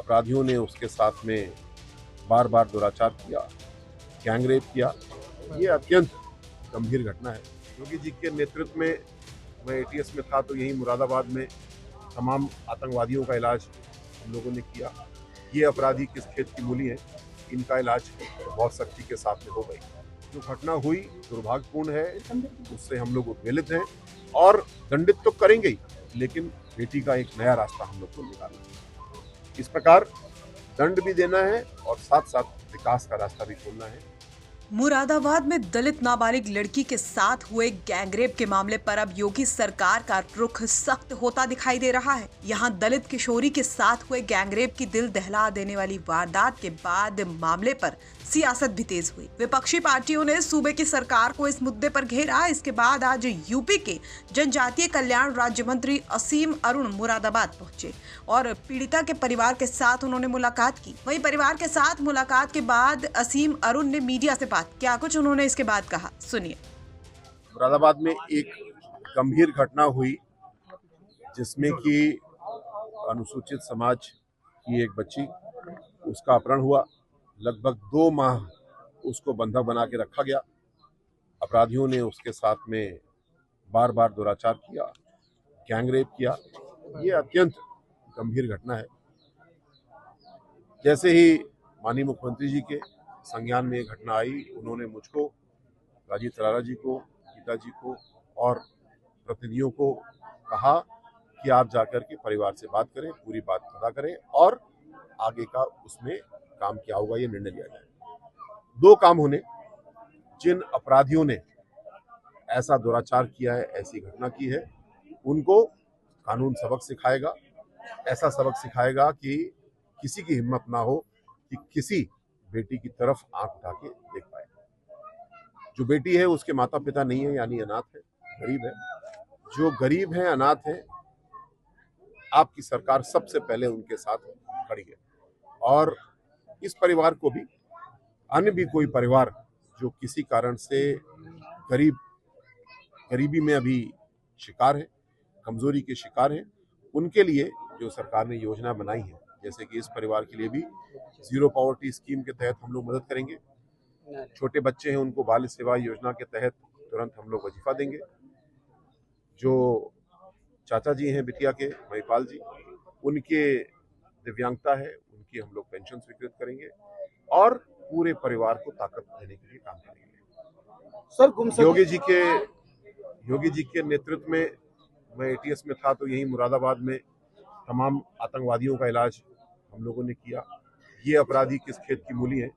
अपराधियों ने उसके साथ में बार बार दुराचार किया, गैंगरेप किया। ये अत्यंत गंभीर घटना है। योगी जी के नेतृत्व में मैं एटीएस में था तो यही मुरादाबाद में तमाम आतंकवादियों का इलाज हम लोगों ने किया। ये अपराधी किस खेत की मूली हैं, इनका इलाज बहुत सख्ती के साथ में हो गई। जो घटना हुई दुर्भाग्यपूर्ण है, उससे हम लोग उद्वेलित हैं और दंडित तो करेंगे ही, लेकिन बेटी का एक नया रास्ता हम लोग को निकालना है। इस प्रकार दंड भी देना है और साथ साथ विकास का रास्ता भी खोलना है। मुरादाबाद में दलित नाबालिग लड़की के साथ हुए गैंगरेप के मामले पर अब योगी सरकार का रुख सख्त होता दिखाई दे रहा है। यहां दलित किशोरी के साथ हुए गैंगरेप की दिल दहला देने वाली वारदात के बाद मामले पर सियासत भी तेज हुई। विपक्षी पार्टियों ने सूबे की सरकार को इस मुद्दे पर घेरा। इसके बाद आज यूपी के जनजातीय कल्याण राज्य मंत्री असीम अरुण मुरादाबाद पहुंचे और पीड़िता के परिवार के साथ उन्होंने मुलाकात की। वहीं परिवार के साथ मुलाकात के बाद असीम अरुण ने मीडिया से बात, क्या कुछ उन्होंने इसके बाद कहा, सुनिए। मुरादाबाद में एक गंभीर घटना हुई जिसमें कि अनुसूचित समाज की एक बच्ची, उसका अपहरण हुआ। लगभग 2 माह उसको बंधक बना के रखा गया। अपराधियों ने उसके साथ में बार बार दुराचार किया, गैंगरेप किया। ये अत्यंत गंभीर घटना है। जैसे ही माननीय मुख्यमंत्री जी के संज्ञान में ये घटना आई, उन्होंने मुझको, राजीव तरारा जी को, गीता जी को और प्रतिनिधियों को कहा कि आप जाकर के परिवार से बात करें, पूरी बात पता करें और आगे का उसमें काम क्या होगा ये निर्णय लिया जाए। 2 काम होने, जिन अपराधियों ने ऐसा दुराचार किया है, ऐसी घटना की है, उनको कानून सबक सिखाएगा। ऐसा सबक सिखाएगा कि किसी की हिम्मत ना हो कि किसी बेटी की तरफ आंख उठा के देख पाए। जो बेटी है उसके माता पिता नहीं है, यानी अनाथ है, गरीब है। जो गरीब है, अनाथ है, आपकी सरकार सबसे पहले उनके साथ खड़ी है। और इस परिवार को भी, अन्य भी कोई परिवार जो किसी कारण से गरीबी में अभी शिकार है, कमजोरी के शिकार है, उनके लिए जो सरकार ने योजना बनाई है, जैसे कि इस परिवार के लिए भी जीरो पॉवर्टी स्कीम के तहत हम लोग मदद करेंगे। छोटे बच्चे हैं, उनको बाल सेवा योजना के तहत तुरंत हम लोग वजीफा देंगे। जो चाचा जी हैं बिटिया के, महिपाल जी, उनके दिव्यांगता है, उनकी हम लोग पेंशन स्वीकृत करेंगे और पूरे परिवार को ताकत देने के लिए काम करेंगे। सर, योगी जी के नेतृत्व में मैं एटीएस में था तो यही मुरादाबाद में तमाम आतंकवादियों का इलाज हम लोगों ने किया। ये अपराधी किस खेत की मूली हैं,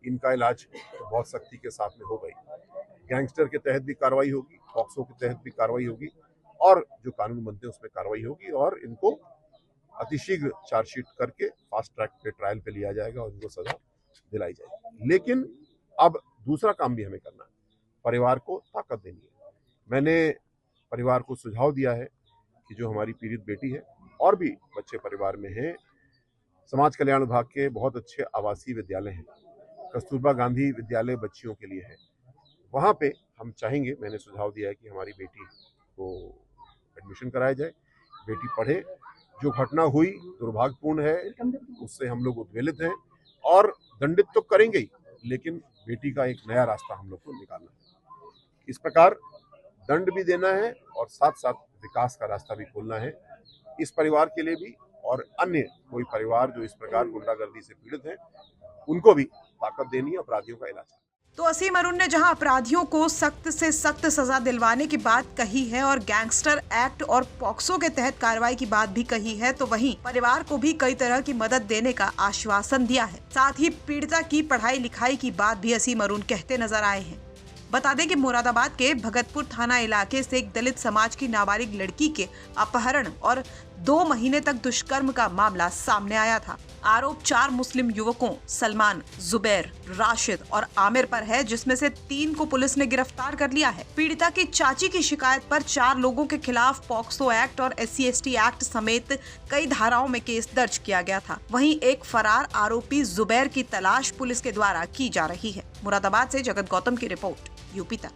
इनका इलाज बहुत सख्ती के साथ में हो गई। गैंगस्टर के तहत भी कार्रवाई होगी, पॉक्सो के तहत भी कार्रवाई होगी और जो कानून बनते हैं उसमें कार्रवाई होगी और इनको अतिशीघ्र चार्जशीट करके फास्ट ट्रैक पे ट्रायल पे लिया जाएगा और इनको सजा दिलाई जाएगी। लेकिन अब दूसरा काम भी हमें करना है, परिवार को ताकत देनी है। मैंने परिवार को सुझाव दिया है कि जो हमारी पीड़ित बेटी है और भी बच्चे परिवार में हैं, समाज कल्याण विभाग के बहुत अच्छे आवासीय विद्यालय हैं, कस्तूरबा गांधी विद्यालय बच्चियों के लिए है, वहाँ पे हम चाहेंगे, मैंने सुझाव दिया है कि हमारी बेटी को एडमिशन कराया जाए, बेटी पढ़े। जो घटना हुई दुर्भाग्यपूर्ण है, उससे हम लोग उद्वेलित हैं और दंडित तो करेंगे ही, लेकिन बेटी का एक नया रास्ता हम लोग को निकालना है। इस प्रकार दंड भी देना है और साथ साथ विकास का रास्ता भी खोलना है। इस परिवार के लिए भी और अन्य कोई परिवार जो इस प्रकार गुंडागर्दी से पीड़ित हैं, उनको भी ताकत देनी है, अपराधियों का इलाज। तो असीम अरुण ने जहां अपराधियों को सख्त से सख्त सजा दिलवाने की बात कही है और गैंगस्टर एक्ट और पॉक्सो के तहत कार्रवाई की बात भी कही है, तो वहीं परिवार को भी कई तरह की मदद देने का आश्वासन दिया है। साथ ही पीड़िता की पढ़ाई लिखाई की बात भी असीम अरुण कहते नजर आए हैं। बता दें कि मुरादाबाद के भगतपुर थाना इलाके से एक दलित समाज की नाबालिग लड़की के अपहरण और 2 महीने तक दुष्कर्म का मामला सामने आया था। आरोप 4 मुस्लिम युवकों सलमान, जुबैर, राशिद और आमिर पर है, जिसमें से 3 को पुलिस ने गिरफ्तार कर लिया है। पीड़िता की चाची की शिकायत पर 4 लोगों के खिलाफ पॉक्सो एक्ट और SC/ST एक्ट समेत कई धाराओं में केस दर्ज किया गया था। वहीं एक फरार आरोपी जुबैर की तलाश पुलिस के द्वारा की जा रही है। मुरादाबाद से जगत गौतम की रिपोर्ट, यूपी तक।